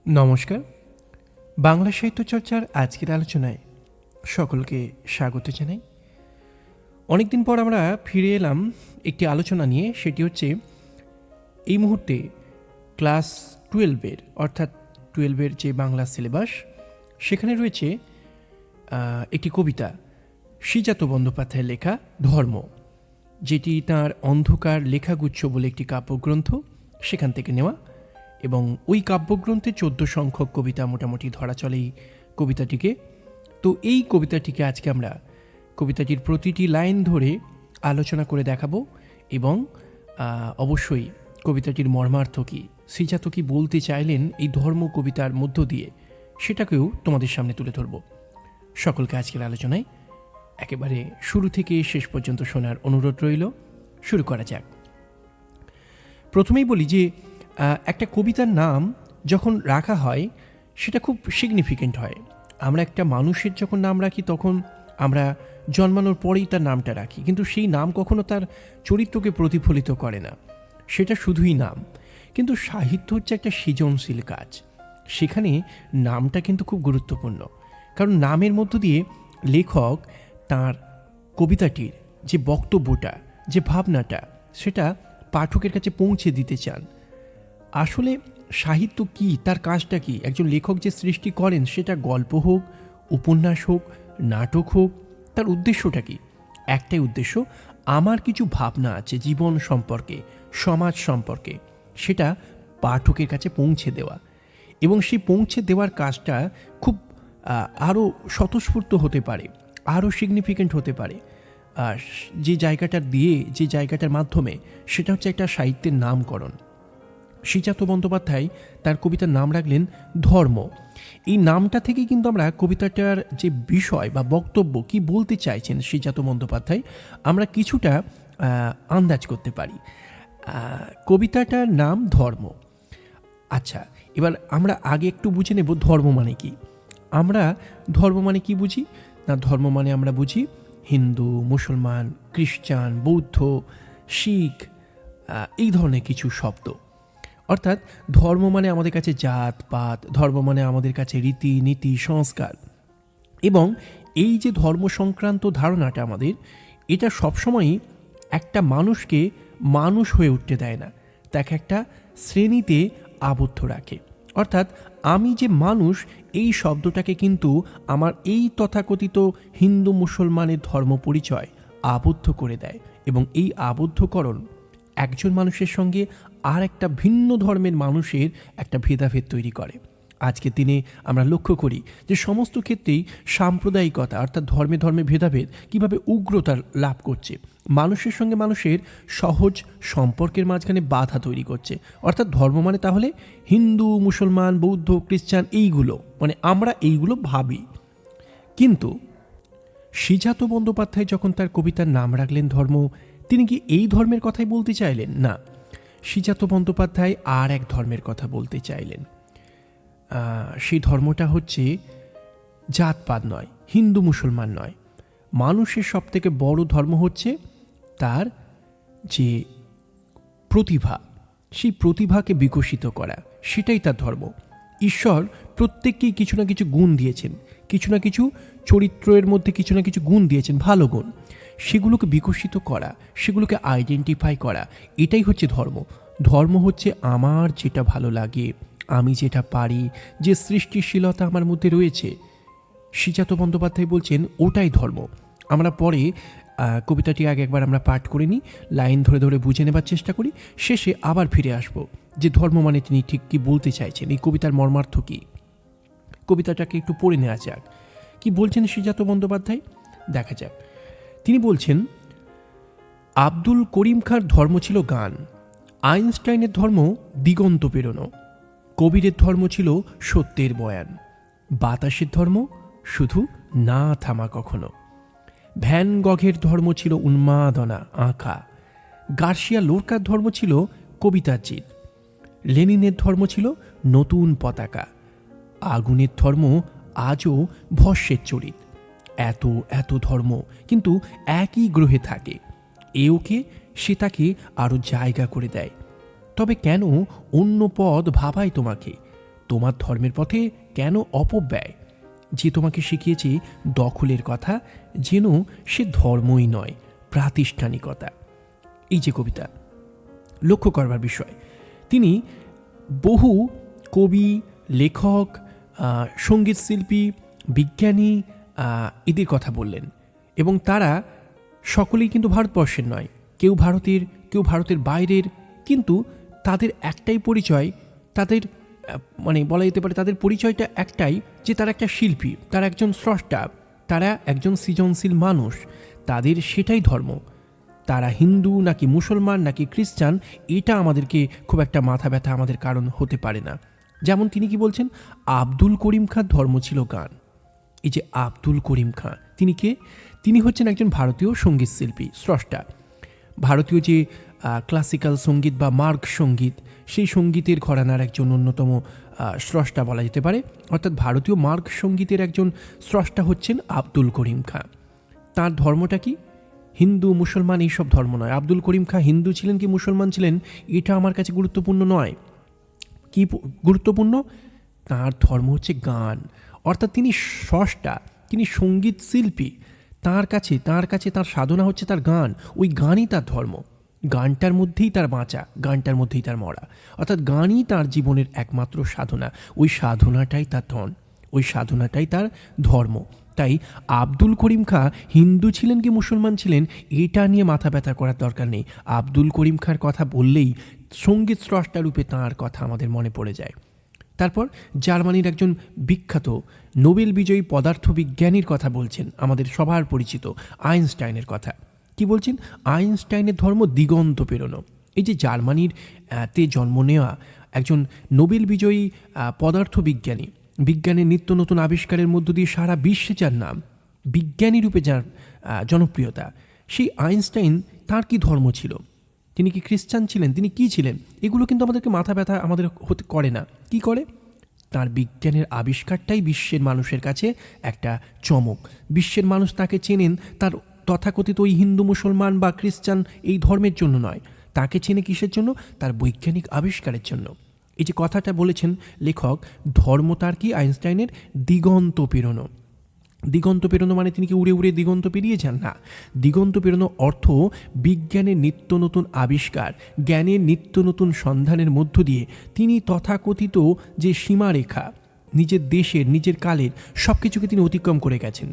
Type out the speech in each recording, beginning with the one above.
নমস্কার। বাংলা সাহিত্য চর্চার আজকের আলোচনায় সকলকে স্বাগত জানাই। অনেকদিন পর আমরা ফিরে এলাম একটি আলোচনা নিয়ে, সেটি হচ্ছে এই মুহূর্তে ক্লাস 12-এর অর্থাৎ 12-এর যে বাংলা সিলেবাস, সেখানে রয়েছে একটি কবিতা, শ্রীজাত বন্দ্যোপাধ্যায়ের লেখা ধর্ম, যেটি তাঁর অন্ধকার লেখাগুচ্ছ বলে একটি কাব্যগ্রন্থ, সেখান থেকে নেওয়া। এবং ওই কাব্যগ্রন্থে 14 সংখ্যক কবিতা মোটামুটি ধরা চলে এই কবিতাটিকে। তো এই কবিতাটিকে আজকে আমরা কবিতাটির প্রতিটি লাইন ধরে আলোচনা করে দেখাবো এবং অবশ্যই কবিতাটির মর্মার্থ কী, শ্রীজাত কী বলতে চাইলেন এই ধর্ম কবিতার মধ্য দিয়ে, সেটাকেও তোমাদের সামনে তুলে ধরব। সকলকে আজকের আলোচনায় একেবারে শুরু থেকে শেষ পর্যন্ত শোনার অনুরোধ রইল। শুরু করা যাক। প্রথমেই বলি যে একটা কবিতার নাম যখন রাখা হয় সেটা খুব সিগনিফিকেন্ট হয়। আমরা একটা মানুষের যখন নাম রাখি তখন আমরা জন্মানোর পরেই তার নামটা রাখি, কিন্তু সেই নাম কখনো তার চরিত্রকে প্রতিফলিত করে না, সেটা শুধুই নাম। কিন্তু সাহিত্য হচ্ছে একটা সৃজনশীল কাজ, সেখানে নামটা কিন্তু খুব গুরুত্বপূর্ণ, কারণ নামের মধ্য দিয়ে লেখক তার কবিতাটির যে বক্তব্যটা, যে ভাবনাটা, সেটা পাঠকের কাছে পৌঁছে দিতে চান। আসলে সাহিত্য কি, তার কাজটা কি, একজন লেখক যে সৃষ্টি করেন সেটা গল্প হোক, উপন্যাস হোক, নাটক হোক, তার উদ্দেশ্যটা কি? একটাই উদ্দেশ্য, আমার কিছু ভাবনা আছে জীবন সম্পর্কে, সমাজ সম্পর্কে, সেটা পাঠকের কাছে পৌঁছে দেওয়া। এবং সেই পৌঁছে দেওয়ার কাজটা খুব আরও স্বতঃস্ফূর্ত হতে পারে, আরও সিগনিফিকেন্ট হতে পারে যে জায়গাটা দিয়ে, যে জায়গাটার মাধ্যমে, সেটা হচ্ছে একটা সাহিত্যের নামকরণ। শ্রীজাত বন্দ্যোপাধ্যায় তার কবিতার নাম রাখলেন ধর্ম। এই নামটা থেকেই কিন্তু আমরা কবিতাটার যে বিষয় বা বক্তব্য কি বলতে চাইছেন শ্রীজাত বন্দ্যোপাধ্যায়, আমরা কিছুটা আন্দাজ করতে পারি। কবিতাটার নাম ধর্ম। আচ্ছা, এবার আমরা আগে একটু বুঝে নেব ধর্ম মানে কি। আমরা ধর্ম মানে কি বুঝি না, ধর্ম মানে আমরা বুঝি হিন্দু, মুসলমান, খ্রিস্টান, বৌদ্ধ, শিখ, এই ধরনের কিছু শব্দ। অর্থাৎ ধর্ম মানে আমাদের কাছে জাত পাত, ধর্ম মানে আমাদের কাছে রীতি নীতি সংস্কার। এবং এই যে ধর্ম সংক্রান্ত ধারণাটা আমাদের, এটা সবসময়ই একটা মানুষকে মানুষ হয়ে উঠতে দেয় না, তাকে একটা শ্রেণীতে আবদ্ধ রাখে। অর্থাৎ আমি যে মানুষ, এই শব্দটাকে কিন্তু আমার এই তথাকথিত হিন্দু মুসলমানের ধর্ম পরিচয় আবদ্ধ করে দেয়, এবং এই আবদ্ধকরণ একজন মানুষের সঙ্গে আর একটা ভিন্ন ধর্মের মানুষের একটা ভেদাভেদ তৈরি করে। আজকের দিনে আমরা লক্ষ্য করি যে সমস্ত ক্ষেত্রেই সাম্প্রদায়িকতা, অর্থাৎ ধর্মে ধর্মে ভেদাভেদ কীভাবে উগ্রতা লাভ করছে, মানুষের সঙ্গে মানুষের সহজ সম্পর্কের মাঝখানে বাধা তৈরি করছে। অর্থাৎ ধর্ম মানে তাহলে হিন্দু, মুসলমান, বৌদ্ধ, খ্রিস্টান, এইগুলো, মানে আমরা এইগুলো ভাবি। কিন্তু শ্রীজাত বন্দ্যোপাধ্যায় যখন তার কবিতার নাম রাখলেন ধর্ম, তিনি কি এই ধর্মের কথাই বলতে চাইলেন? না, শ্রীজাত বন্দ্যোপাধ্যায় আর এক ধর্মের কথা বলতে চাইলেন। সেই ধর্মটা হচ্ছে জাতপাত নয়, হিন্দু মুসলমান নয়। মানুষের সবথেকে বড় ধর্ম হচ্ছে তার যে প্রতিভা, সেই প্রতিভাকে বিকশিত করা, সেটাই তার ধর্ম। ঈশ্বর প্রত্যেককেই কিছু না কিছু গুণ দিয়েছেন, কিছু না কিছু চরিত্রের মধ্যে কিছু না কিছু গুণ দিয়েছেন, ভালো গুণ, সেগুলোকে বিকশিত করা, সেগুলোকে আইডেন্টিফাই করা, এটাই হচ্ছে ধর্ম। ধর্ম হচ্ছে আমার যেটা ভালো লাগে, আমি যেটা পারি, যে সৃষ্টিশীলতা আমার মধ্যে রয়েছে, শ্রীজাত বন্দ্যোপাধ্যায় বলছেন ওটাই ধর্ম। আমরা পরে কবিতাটি আগে একবার আমরা পাঠ করে নিই, লাইন ধরে ধরে বুঝে নেবার চেষ্টা করি, শেষে আবার ফিরে আসব যে ধর্ম মানে তিনি ঠিক কী বলতে চাইছেন, এই কবিতার মর্মার্থ কী। কবিতাটাকে একটু পড়ে নেওয়া যাক, কি বলছেন শ্রীজাত বন্দ্যোপাধ্যায়, দেখা যাক। তিনি বলছেন, আব্দুল করিম খাঁর ধর্ম ছিল গান, আইনস্টাইনের ধর্ম দিগন্ত পেরোনো, কবিরের ধর্ম ছিল সত্যের বয়ান, বাতাসের ধর্ম শুধু না থামা কখনো, ভ্যান গঘের ধর্ম ছিল উন্মাদনা আঁকা, গার্সিয়া লোরকার ধর্ম ছিল কবিতার জিদ, লেনিনের ধর্ম ছিল নতুন পতাকা, আগুনের ধর্ম আজও ভস্যের চরিত। এত এত ধর্ম কিন্তু একই গ্রহে থাকে, এওকে সে তাকে আরও জায়গা করে দেয়। তবে কেন অন্য পদ ভাবায় তোমাকে, তোমার ধর্মের পথে কেন অপব্যয়? যে তোমাকে শিখিয়েছে দখলের কথা, যেন সে ধর্মই নয়, প্রাতিষ্ঠানিকতা। এই যে কবিতা, লক্ষ্য করবার বিষয়, তিনি বহু কবি, লেখক, সঙ্গীত শিল্পী, বিজ্ঞানী এদের কথা বললেন, এবং তারা সকলেই কিন্তু ভারতবর্ষের নয়, কেউ ভারতের, কেউ ভারতের বাইরের, কিন্তু তাদের একটাই পরিচয়, তাদের মানে বলা যেতে পারে তাদের পরিচয়টা একটাই, যে তারা একটা শিল্পী, তারা একজন স্রষ্টা, তারা একজন সৃজনশীল মানুষ, তাদের সেটাই ধর্ম। তারা হিন্দু নাকি মুসলমান নাকি খ্রিস্টান, এটা আমাদেরকে খুব একটা মাথা ব্যথা আমাদের কারণ হতে পারে না। যেমন তিনি কি বলছেন, আব্দুল করিম খাঁর ধর্ম ছিল গান। এই যে আব্দুল করিম খাঁ, তিনি কে? তিনি হচ্ছেন একজন ভারতীয় সঙ্গীত শিল্পী, স্রষ্টা। ভারতীয় যে ক্লাসিক্যাল সঙ্গীত বা মার্গ সঙ্গীত, সেই সঙ্গীতের ঘরানার একজন অন্যতম স্রষ্টা বলা যেতে পারে। অর্থাৎ ভারতীয় মার্গ সঙ্গীতের একজন স্রষ্টা হচ্ছেন আব্দুল করিম খাঁ। তার ধর্মটা কি? হিন্দু মুসলমান এইসব ধর্ম নয়। আব্দুল করিম খাঁ হিন্দু ছিলেন কি মুসলমান ছিলেন, এটা আমার কাছে গুরুত্বপূর্ণ নয়। কি গুরুত্বপূর্ণ? তার ধর্ম হচ্ছে গান। অর্থাৎ তিনি স্রষ্টা, তিনি সঙ্গীত শিল্পী। তার কাছে তার সাধনা হচ্ছে তার গান। ওই গানই তার ধর্ম, গানটার মধ্যেই তার বাঁচা, গানটার মধ্যেই তার মরা। অর্থাৎ গানই তার জীবনের একমাত্র সাধনা। ওই সাধনাটাই তার ধন, ওই সাধনাটাই তার ধর্ম। তাই আব্দুল করিম খাঁ হিন্দু ছিলেন কি মুসলমান ছিলেন, এটা নিয়ে মাথা ব্যথা করার দরকার নেই। আব্দুল করিম খাঁর কথা বললেই সঙ্গীত স্রষ্টা রূপে তাঁর কথা আমাদের মনে পড়ে যায়। তারপর জার্মানির একজন বিখ্যাত নোবেল বিজয়ী পদার্থবিজ্ঞানীর কথা বলছেন, আমাদের সবার পরিচিত আইনস্টাইনের কথা। কি বলছেন? আইনস্টাইনের ধর্ম দিগন্ত পেরোনো। এই যে জার্মানির তে জন্ম নেওয়া একজন নোবেল বিজয়ী পদার্থবিজ্ঞানী, বিজ্ঞানের নিত্য নতুন আবিষ্কারের মধ্য দিয়ে সারা বিশ্বে যার নাম, বিজ্ঞানী রূপে যার জনপ্রিয়তা, সেই আইনস্টাইন, তার কি ধর্ম ছিল? তিনি কি খ্রিস্টান ছিলেন? তিনি কি ছিলেন? এগুলো কিন্তু আমাদেরকে মাথা ব্যথা আমাদের হতে করে না। কি করে? তার বিজ্ঞানের আবিষ্কারটাই বিশ্বের মানুষের কাছে একটা চমক। বিশ্বের মানুষ তাকে চেনেন তার তথাকথিত ওই হিন্দু মুসলমান বা খ্রিস্টান এই ধর্মের জন্য নয়, তাকে চেনে কিসের জন্য? তার বৈজ্ঞানিক আবিষ্কারের জন্য। এই যে কথাটা বলেছেন লেখক, ধর্ম তার কি? আইনস্টাইনের দিগন্ত পেরোনো। দিগন্ত পেরোনো মানে তিনি কি উড়ে উড়ে দিগন্ত পেরিয়ে যান? না, দিগন্ত পেরোনো অর্থ বিজ্ঞানের নিত্য নতুন আবিষ্কার, জ্ঞানের নিত্য নতুন সন্ধানের মধ্য দিয়ে তিনি তথাকথিত যে সীমারেখা, নিজের দেশের, নিজের কালের সব কিছুকে তিনি অতিক্রম করে গেছেন।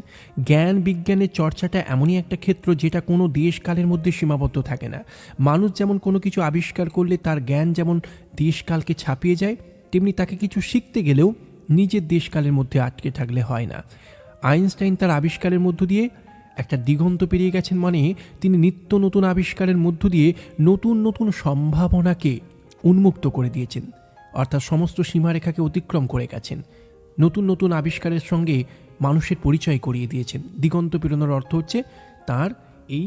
জ্ঞান বিজ্ঞানের চর্চাটা এমনই একটা ক্ষেত্র যেটা কোনো দেশ কালের মধ্যে সীমাবদ্ধ থাকে না। মানুষ যেমন কোনো কিছু আবিষ্কার করলে তার জ্ঞান যেমন দেশকালকে ছাপিয়ে যায়, তেমনি তাকে কিছু শিখতে গেলেও নিজের দেশকালের মধ্যে আটকে থাকলে হয় না। আইনস্টাইন তার আবিষ্কারের মধ্য দিয়ে একটা দিগন্ত পেরিয়ে গেছেন, মানে তিনি নিত্য নতুন আবিষ্কারের মধ্য দিয়ে নতুন নতুন সম্ভাবনাকে উন্মুক্ত করে দিয়েছেন। অর্থাৎ সমস্ত সীমারেখাকে অতিক্রম করে গেছেন, নতুন নতুন আবিষ্কারের সঙ্গে মানুষের পরিচয় করিয়ে দিয়েছেন। দিগন্ত পেরোনোর অর্থ হচ্ছে তার এই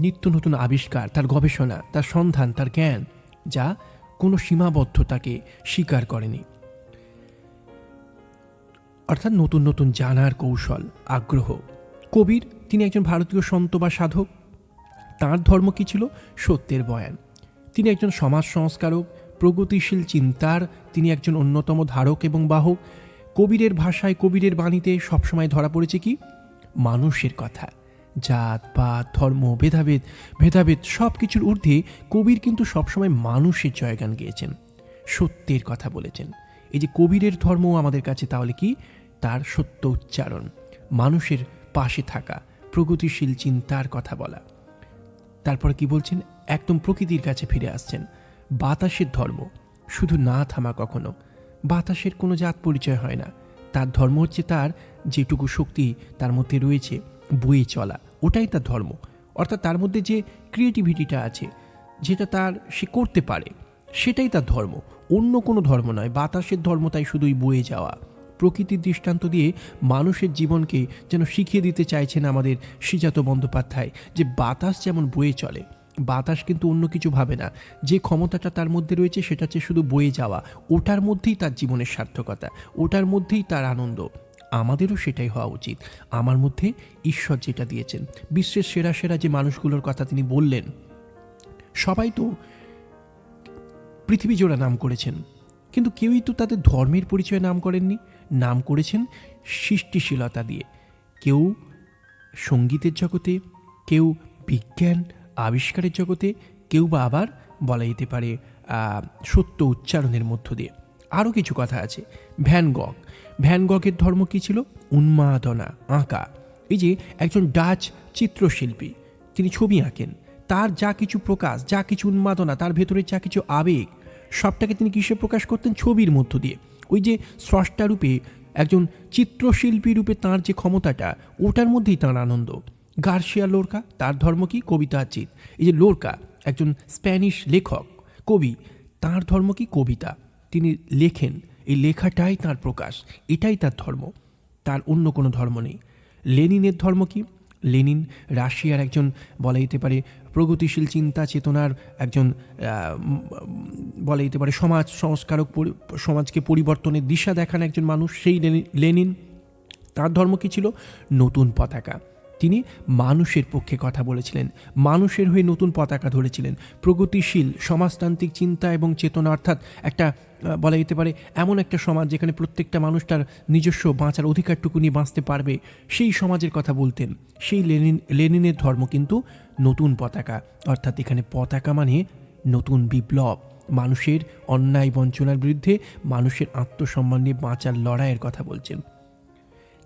নিত্য নতুন আবিষ্কার, তার গবেষণা, তার সন্ধান, তার জ্ঞান, যা কোনো সীমাবদ্ধতাকে স্বীকার করেনি। অর্থাৎ নতুন নতুন জানার কৌশল, আগ্রহ। কবির, তিনি একজন ভারতীয় সন্ত বা সাধক। তাঁর ধর্ম কী ছিল? সত্যের বয়ান। তিনি একজন সমাজ সংস্কারক, প্রগতিশীল চিন্তার তিনি একজন অন্যতম ধারক এবং বাহক। কবিরের ভাষায়, কবিরের বাণীতে সবসময় ধরা পড়েছে কি? মানুষের কথা। জাত পাত, ধর্ম, ভেদাভেদ সব কিছুর ঊর্ধ্বে কবির কিন্তু সবসময় মানুষের জয়গান গেয়েছেন, সত্যের কথা বলেছেন। এই যে কবিরের ধর্ম আমাদের কাছে তাহলে কি? তার সত্য উচ্চারণ, মানুষের পাশে থাকা, প্রগতিশীল চিন্তার কথা বলা। তারপর কি বলছেন? একদম প্রকৃতির কাছে ফিরে আসছেন। বাতাসের ধর্ম, শুধু না থামা কখনো। বাতাসের কোনো জাত পরিচয় হয় না। তার ধর্ম হচ্ছে তার যেটুকু শক্তি তার মধ্যে রয়েছে বয়ে চলা, ওটাই তার ধর্ম। অর্থাৎ তার মধ্যে যে ক্রিয়েটিভিটিটা আছে, যেটা তার সে করতে পারে, সেটাই তার ধর্ম, অন্য কোনো ধর্ম নয়। বাতাসের ধর্ম তাই শুধুই বয়ে যাওয়া। প্রকৃতির দৃষ্টান্ত দিয়ে মানুষের জীবনকে যেন শিখিয়ে দিতে চাইছেন আমাদের শ্রীজাত বন্দ্যোপাধ্যায়, যে বাতাস যেমন বয়ে চলে, বাতাস কিন্তু অন্য কিছু ভাবে না। যে ক্ষমতাটা তার মধ্যে রয়েছে সেটা হচ্ছে শুধু বয়ে যাওয়া। ওটার মধ্যেই তার জীবনের সার্থকতা, ওটার মধ্যেই তার আনন্দ। আমাদেরও সেটাই হওয়া উচিত। আমার মধ্যে ঈশ্বর যেটা দিয়েছেন, বিশ্বের সেরা সেরা যে মানুষগুলোর কথা তিনি বললেন, সবাই তো পৃথিবী জোড়া নাম করেছেন। কিন্তু কেউই তো তাদের ধর্মের পরিচয় নাম করেননি, নাম করেছেন সৃষ্টিশীলতা দিয়ে। কেউ সঙ্গীতের জগতে, কেউ বিজ্ঞান আবিষ্কারের জগতে, কেউ বা আবার বলা যেতে পারে সত্য উচ্চারণের মধ্য দিয়ে। আরও কিছু কথা আছে। ভ্যান গগের ধর্ম কী ছিল? উন্মাদনা, আঁকা। এই যে একজন ডাচ চিত্রশিল্পী, তিনি ছবি আঁকেন, তার যা কিছু প্রকাশ, যা কিছু উন্মাদনা, তার ভেতরে যা কিছু আবেগ, সবটাকে তিনি কিসে প্রকাশ করতেন? ছবির মধ্য দিয়ে। ওই যে স্রষ্টা রূপে, একজন চিত্রশিল্পী রূপে তাঁর যে ক্ষমতাটা, ওটার মধ্যেই তাঁর আনন্দ। গার্সিয়া লোরকা, তার ধর্ম কি? কবিতাচিত। এই যে লোরকা, একজন স্প্যানিশ লেখক, কবি, তাঁর ধর্ম কি? কবিতা। তিনি লেখেন, এই লেখাটাই তাঁর প্রকাশ, এটাই তার ধর্ম, তার অন্য কোনো ধর্ম নেই। লেনিনের ধর্ম কি? লেনিন রাশিয়ার একজন বলা যেতে পারে প্রগতিশীল চিন্তা চেতনার একজন বলা যেতে পারে সমাজ সংস্কারক, সমাজকে পরিবর্তনের দিশা দেখান একজন মানুষ, সেই লেনিন। তার ধর্ম কী ছিল? নতুন পতাকা। তিনি মানুষের পক্ষে কথা বলেছিলেন, মানুষের হয়ে নতুন পতাকা ধরেছিলেন। প্রগতিশীল সমাজতান্ত্রিক চিন্তা এবং চেতনা, অর্থাৎ একটা বলা যেতে পারে এমন একটা সমাজ যেখানে প্রত্যেকটা মানুষ তার নিজস্ব বাঁচার অধিকারটুকু নিয়ে বাঁচতে পারবে, সেই সমাজের কথা বলতেন। সেই লেনিনের ধর্ম কিন্তু নতুন পতাকা, অর্থাৎ এখানে পতাকা মানে নতুন বিপ্লব, মানুষের অন্যায় বঞ্চনার বিরুদ্ধে মানুষের আত্মসম্মান নিয়ে বাঁচার লড়াইয়ের কথা বলছেন।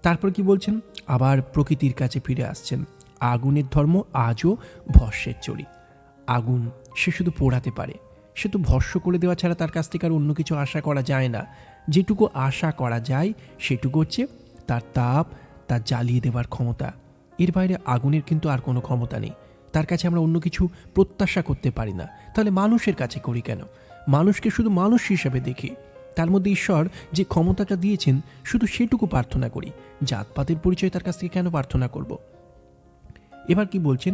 তারপর কি বলছেন? আবার প্রকৃতির কাছে ফিরে আসছেন। আগুনের ধর্ম আজও ভস্যের চড়ি। আগুন সে শুধু পোড়াতে পারে, সে তো ভস্য করে দেওয়া ছাড়া তার কাছ থেকে আর অন্য কিছু আশা করা যায় না। যেটুকু আশা করা যায় সেটুকু হচ্ছে তার তাপ, তার জ্বালিয়ে দেওয়ার ক্ষমতা। এর বাইরে আগুনের কিন্তু আর কোনো ক্ষমতা নেই। তার কাছে আমরা অন্য কিছু প্রত্যাশা করতে পারি না। তাহলে মানুষের কাছে করি কেন? মানুষকে শুধু মানুষ হিসাবে দেখি, তার মধ্যে ঈশ্বর যে ক্ষমতাটা দিয়েছেন শুধু সেটুকু প্রার্থনা করি। জাতপাতের পরিচয় তার কাছ থেকে কেন প্রার্থনা করব? এবার কি বলছেন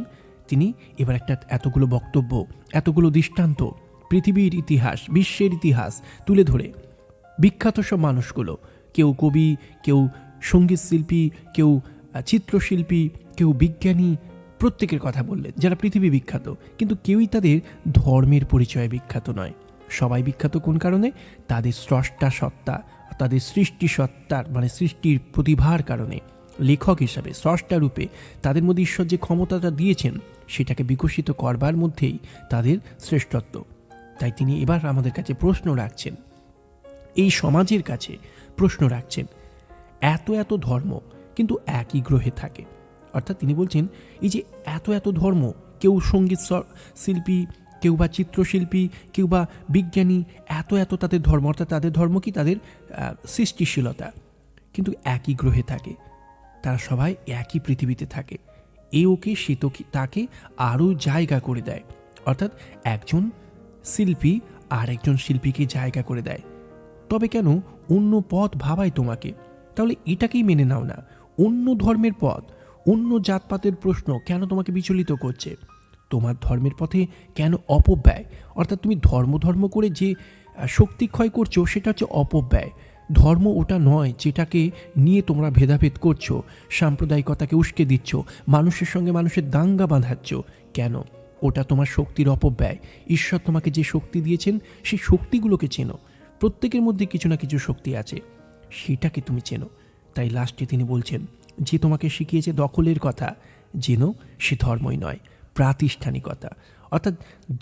তিনি? এবার একটা এতগুলো বক্তব্য, এতগুলো দৃষ্টান্ত, পৃথিবীর ইতিহাস, বিশ্বের ইতিহাস তুলে ধরে বিখ্যাত সব মানুষগুলো, কেউ কবি, কেউ সঙ্গীত শিল্পী, কেউ চিত্রশিল্পী, কেউ বিজ্ঞানী, প্রত্যেকের কথা বললেন যারা পৃথিবী বিখ্যাত, কিন্তু কেউই তাদের ধর্মের পরিচয়ে বিখ্যাত নয়। সবাই বিখ্যাত কোন কারণে? তাদের স্রষ্টা সত্তা, তাদের সৃষ্টি সত্তার মানে সৃষ্টির প্রতিভার কারণে। লেখক হিসাবে, স্রষ্টা রূপে তাদের মধ্যে ঈশ্বর যে ক্ষমতাটা দিয়েছেন সেটাকে বিকশিত করবার মধ্যেই তাদের শ্রেষ্ঠত্ব। তাই তিনি এবার আমাদের কাছে প্রশ্ন রাখছেন, এই সমাজের কাছে প্রশ্ন রাখছেন, এত এত ধর্ম কিন্তু একই গ্রহে থাকে। অর্থাৎ তিনি বলছেন এই যে এত এত ধর্ম, কেউ সঙ্গীত শিল্পী, কেউ বা চিত্রশিল্পী, কেউ বা বিজ্ঞানী, এত এত তাদের ধর্ম, অর্থাৎ তাদের ধর্ম কি? তাদের সৃষ্টিশীলতা, কিন্তু একই গ্রহে থাকে, তারা সবাই একই পৃথিবীতে থাকে। এ ওকে সে তো তাকে আরও জায়গা করে দেয়, অর্থাৎ একজন শিল্পী আর একজন শিল্পীকে জায়গা করে দেয়। তবে কেন অন্য পথ ভাবায় তোমাকে? তাহলে এটাকেই মেনে নাও না। অন্য ধর্মের পথ, অন্য জাতপাতের প্রশ্ন কেন তোমাকে বিচলিত করছে? তোমার ধর্মের পথে কেন অপব্যয়? অর্থাৎ তুমি ধর্ম করে যে শক্তি ক্ষয় করছো সেটা হচ্ছে অপব্যয়। ধর্ম ওটা নয় যেটাকে নিয়ে তোমরা ভেদাভেদ করছো, সাম্প্রদায়িকতাকে উস্কে দিচ্ছ, মানুষের সঙ্গে মানুষের দাঙ্গা বাঁধাচ্ছ। কেন? ওটা তোমার শক্তির অপব্যয়। ঈশ্বর তোমাকে যে শক্তি দিয়েছেন সেই শক্তিগুলোকে চেনো। প্রত্যেকের মধ্যে কিছু না কিছু শক্তি আছে, সেটাকে তুমি চেনো। তাই লাস্টে তিনি বলছেন, যে তোমাকে শিখিয়েছে দখলের কথা, যেন সে ধর্মই নয়, প্রাতিষ্ঠানিকতা। অর্থাৎ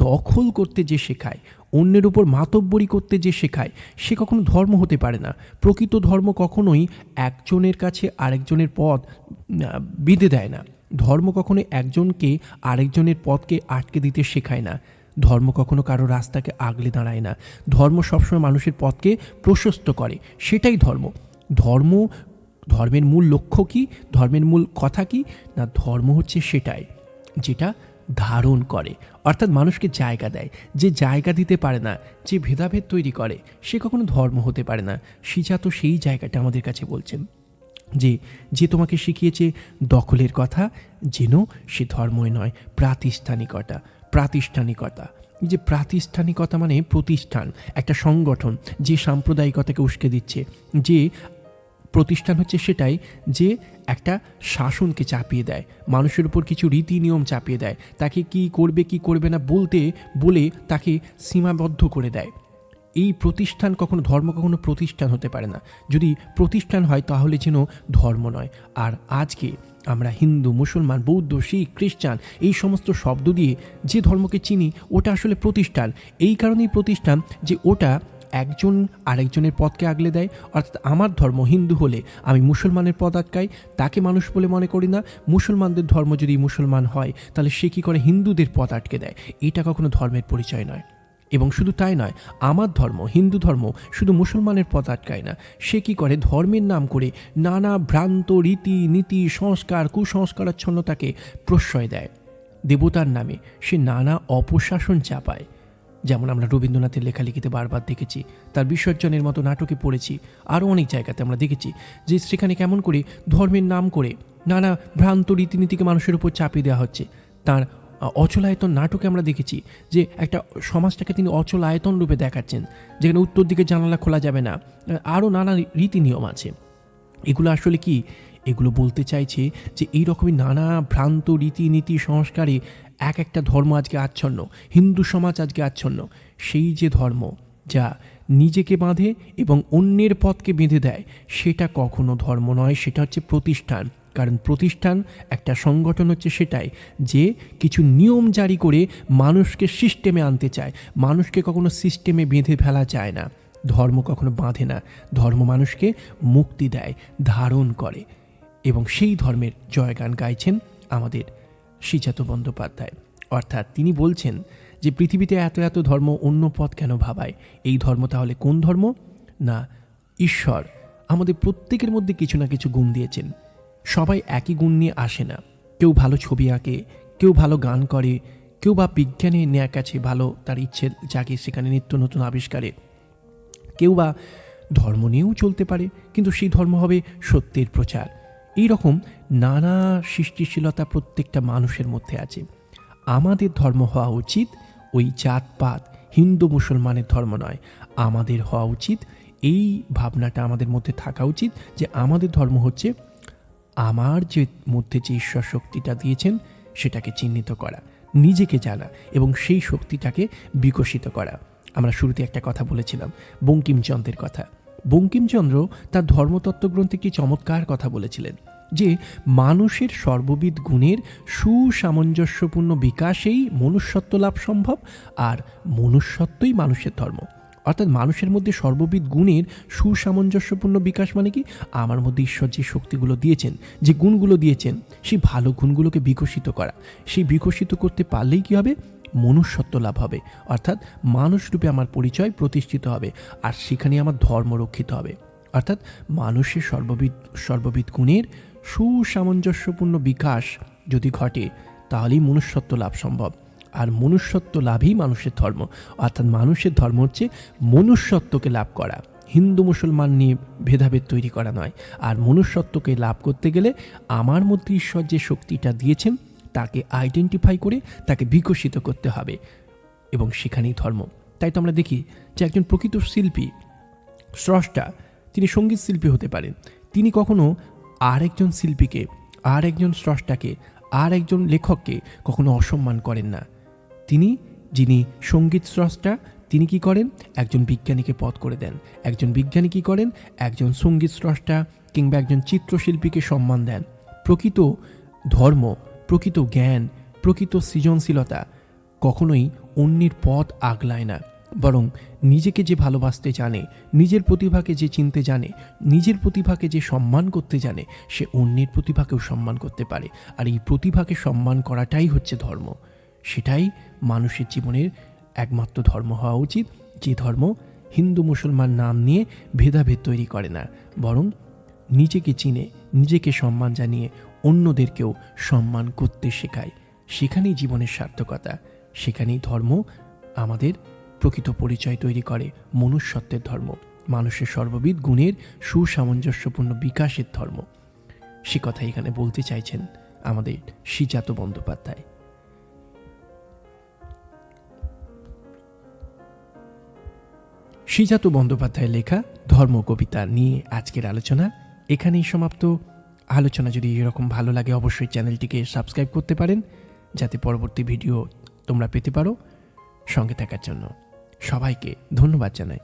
দখল করতে যে শেখায়, অন্যের উপর মাতব্বরি করতে যে শেখায়, সে কখনো ধর্ম হতে পারে না। প্রকৃত ধর্ম কখনোই একজনের কাছে আরেকজনের পথ বেঁধে দেয় না। ধর্ম কখনো একজনকে আরেকজনের পথকে আটকে দিতে শেখায় না। ধর্ম কখনো কারো রাস্তাকে আগলে দাঁড়ায় না। ধর্ম সবসময় মানুষের পথকে প্রশস্ত করে, সেটাই ধর্ম। ধর্মের মূল লক্ষ্য কি? ধর্মের মূল কথা কি না? ধর্ম হচ্ছে সেটাই যেটা ধারণ করে, অর্থাৎ মানুষকে জায়গা দেয়। যে জায়গা দিতে পারে না, যে ভেদাভেদ তৈরি করে, সে কখনো ধর্ম হতে পারে না। সিজা তো সেই জায়গাটা আমাদের কাছে বলছেন, যে তোমাকে শিখিয়েছে দখলের কথা, যেন সে ধর্মই নয়, প্রাতিষ্ঠানিকতা। যে প্রাতিষ্ঠানিকতা মানে প্রতিষ্ঠান, একটা সংগঠন যে সাম্প্রদায়িকতাকে উস্কে দিচ্ছে, যে প্রতিষ্ঠান হচ্ছে সেটাই যে একটা শাসনকে চাপিয়ে দেয়, মানুষের উপর কিছু রীতি নিয়ম চাপিয়ে দেয়, তাকে কি করবে কি করবে না বলে তাকে সীমাবদ্ধ করে দেয়। এই প্রতিষ্ঠান কখনো ধর্ম কখনো প্রতিষ্ঠান হতে পারে না। যদি প্রতিষ্ঠান হয় তাহলে যেন ধর্ম নয়। আর আজকে আমরা হিন্দু, মুসলমান, বৌদ্ধ, শিখ, খ্রিস্টান এই সমস্ত শব্দ দিয়ে যে ধর্মকে চিনি ওটা আসলে প্রতিষ্ঠান। এই কারণেই প্রতিষ্ঠান যে ওটা একজন আরেকজনের পথকে আগলে দেয়। অর্থাৎ আমার ধর্ম হিন্দু হলে আমি মুসলমানের পথ আটকাই, তাকে মানুষ বলে মনে করি না। মুসলমানদের ধর্ম যদি মুসলমান হয় তাহলে সে কী করে হিন্দুদের পথ আটকে দেয়। এটা কখনো ধর্মের পরিচয় নয়। এবং শুধু তাই নয়, আমার ধর্ম হিন্দু ধর্ম শুধু মুসলমানের পথ আটকায় না, সে কী করে ধর্মের নাম করে নানা ভ্রান্ত রীতি নীতি সংস্কার কুসংস্কারাচ্ছন্নতাকে প্রশ্রয় দেয়। দেবতার নামে সে নানা অপশাসন চাপায়। যেমন আমরা রবীন্দ্রনাথের লেখালেখিতে বারবার দেখেছি, তার বিসর্জনের মতো নাটকে পড়েছি, আরও অনেক জায়গাতে আমরা দেখেছি যে সেখানে কেমন করে ধর্মের নাম করে নানা ভ্রান্ত রীতিনীতিকে মানুষের উপর চাপিয়ে দেওয়া হচ্ছে। তার অচলায়তন নাটকে আমরা দেখেছি যে একটা সমাজটাকে তিনি অচলায়তন রূপে দেখাচ্ছেন, যেখানে উত্তর দিকে জানালা খোলা যাবে না, আরও নানা রীতি নিয়ম আছে। এগুলো আসলে কি? এগুলো বলতে চাইছে যে এই রকমই নানা ভ্রান্ত রীতিনীতি সংস্কারে এক একটা ধর্ম আজকে আচ্ছন্ন, হিন্দু সমাজ আজকে আচ্ছন্ন। সেই যে ধর্ম যা নিজেকে বাঁধে এবং অন্যের পথকে বেঁধে দেয়, সেটা কখনো ধর্ম নয়, সেটা হচ্ছে প্রতিষ্ঠান। কারণ প্রতিষ্ঠান একটা সংগঠন হচ্ছে সেটাই যে কিছু নিয়ম জারি করে মানুষকে সিস্টেমে আনতে চায়। মানুষকে কখনো সিস্টেমে বেঁধে ফেলা যায় না। ধর্ম কখনো বাঁধে না, ধর্ম মানুষকে মুক্তি দেয়, ধারণ করে। এবং সেই ধর্মের জয়গান গাইছেন আমাদের শ্রীজাত বন্দ্যোপাধ্যায়। অর্থাৎ তিনি বলছেন যে পৃথিবীতে এত এত ধর্ম, অন্য পথ কেন ভাবায়? এই ধর্ম তাহলে কোন ধর্ম? না, ঈশ্বর আমাদের প্রত্যেকের মধ্যে কিছু না কিছু গুণ দিয়েছেন। সবাই একই গুণ নিয়ে আসে না। কেউ ভালো ছবি আঁকে, কেউ ভালো গান করে, কেউ বা বিজ্ঞানে ন্যাক আছে, ভালো তার ইচ্ছে জাগে সেখানে নিত্য নতুন আবিষ্কারে, কেউ বা ধর্ম নিয়েও চলতে পারে, কিন্তু সেই ধর্ম হবে সত্যের প্রচার। এই রকম নানা সৃষ্টিশীলতা প্রত্যেকটা মানুষের মধ্যে আছে। আমাদের ধর্ম হওয়া উচিত ওই জাতপাত হিন্দু মুসলমানের ধর্ম নয়। আমাদের হওয়া উচিত, এই ভাবনাটা আমাদের মধ্যে থাকা উচিত যে আমাদের ধর্ম হচ্ছে আমার যে মধ্যে যে ঈশ্বর শক্তিটা দিয়েছেন সেটাকে চিহ্নিত করা, নিজেকে জানা এবং সেই শক্তিটাকে বিকশিত করা। আমরা শুরুতে একটা কথা বলেছিলাম বঙ্কিমচন্দ্রের কথা। বঙ্কিমচন্দ্র তার ধর্মতত্ত্ব গ্রন্থে একটি চমৎকার কথা বলেছিলেন যে মানুষের সর্ববিধ গুণের সুসামঞ্জস্যপূর্ণ বিকাশেই মনুষ্যত্ব লাভ সম্ভব, আর মনুষ্যত্বই মানুষের ধর্ম। অর্থাৎ মানুষের মধ্যে সর্ববিধ গুণের সুসামঞ্জস্যপূর্ণ বিকাশ মানে কি? আমার মধ্যে ঈশ্বর যে শক্তিগুলো দিয়েছেন, যে গুণগুলো দিয়েছেন, সেই ভালো গুণগুলোকে বিকশিত করা। সেই বিকশিত করতে পারলেই কী হবে? মনুষ্যত্ব লাভ হবে, অর্থাৎ মানুষরূপে আমার পরিচয় প্রতিষ্ঠিত হবে, আর সেখানে আমার ধর্ম রক্ষিত হবে। অর্থাৎ মানুষের সর্ববিধ গুণের সুসামঞ্জস্যপূর্ণ বিকাশ যদি ঘটে তাহলেই মনুষ্যত্ব লাভ সম্ভব, আর মনুষ্যত্ব লাভই মানুষের ধর্ম। অর্থাৎ মানুষের ধর্ম হচ্ছে মনুষ্যত্বকে লাভ করা, হিন্দু মুসলমান নিয়ে ভেদাভেদ তৈরি করা নয়। আর মনুষ্যত্বকে লাভ করতে গেলে আমার মধ্যে ঈশ্বর যে শক্তিটা দিয়েছেন তাকে আইডেন্টিফাই করে তাকে বিকশিত করতে হবে, এবং সেখানেই ধর্ম। তাই তো আমরা দেখি যে একজন প্রকৃত শিল্পী, স্রষ্টা, তিনি সঙ্গীত শিল্পী হতে পারেন, তিনি কখনো আর একজন শিল্পীকে, আর একজন স্রষ্টাকে, আর একজন লেখককে কখনো অসম্মান করেন না। তিনি যিনি সঙ্গীত স্রষ্টা তিনি কি করেন? একজন বিজ্ঞানীকে পথ করে দেন। একজন বিজ্ঞানী কি করেন? একজন সঙ্গীত স্রষ্টা কিংবা একজন চিত্রশিল্পীকে সম্মান দেন। প্রকৃত ধর্ম, প্রকৃত জ্ঞান, প্রকৃত সৃজনশীলতা কখনোই অন্যের পথ আগলায় না, বরং নিজেকে যে ভালোবাসতে জানে, নিজের প্রতিভাকে যে চিনতে জানে, নিজের প্রতিভাকে যে সম্মান করতে জানে, সে অন্যের প্রতিভাকেও সম্মান করতে পারে। আর এই প্রতিভাকে সম্মান করাটাই হচ্ছে ধর্ম। সেটাই মানুষের জীবনের একমাত্র ধর্ম হওয়া উচিত, যে ধর্ম হিন্দু মুসলমান নাম নিয়ে ভেদাভেদ তৈরি করে না, বরং নিজেকে চিনে, নিজেকে সম্মান জানিয়ে অন্যদেরকেও সম্মান করতে শেখায়। সেখানেই জীবনের সার্থকতা, সেখানেই ধর্ম আমাদের প্রকৃত পরিচয় তৈরি করে, মনুষ্যত্বের ধর্ম, মানুষের সর্ববিধ গুণের সুসামঞ্জস্যপূর্ণ বিকাশের ধর্ম। সে কথা এখানে বলতে চাইছেন আমাদের শ্রীজাত বন্দ্যোপাধ্যায়। শ্রীজাত বন্দ্যোপাধ্যায়ের লেখা ধর্ম কবিতা নিয়ে আজকের আলোচনা এখানেই সমাপ্ত। আলোচনা যদি এরকম ভালো লাগে অবশ্যই চ্যানেলটিকে সাবস্ক্রাইব করতে পারেন, যাতে পরবর্তী ভিডিও তোমরা পেতে পারো। সঙ্গে থাকার জন্য সবাইকে ধন্যবাদ জানাই।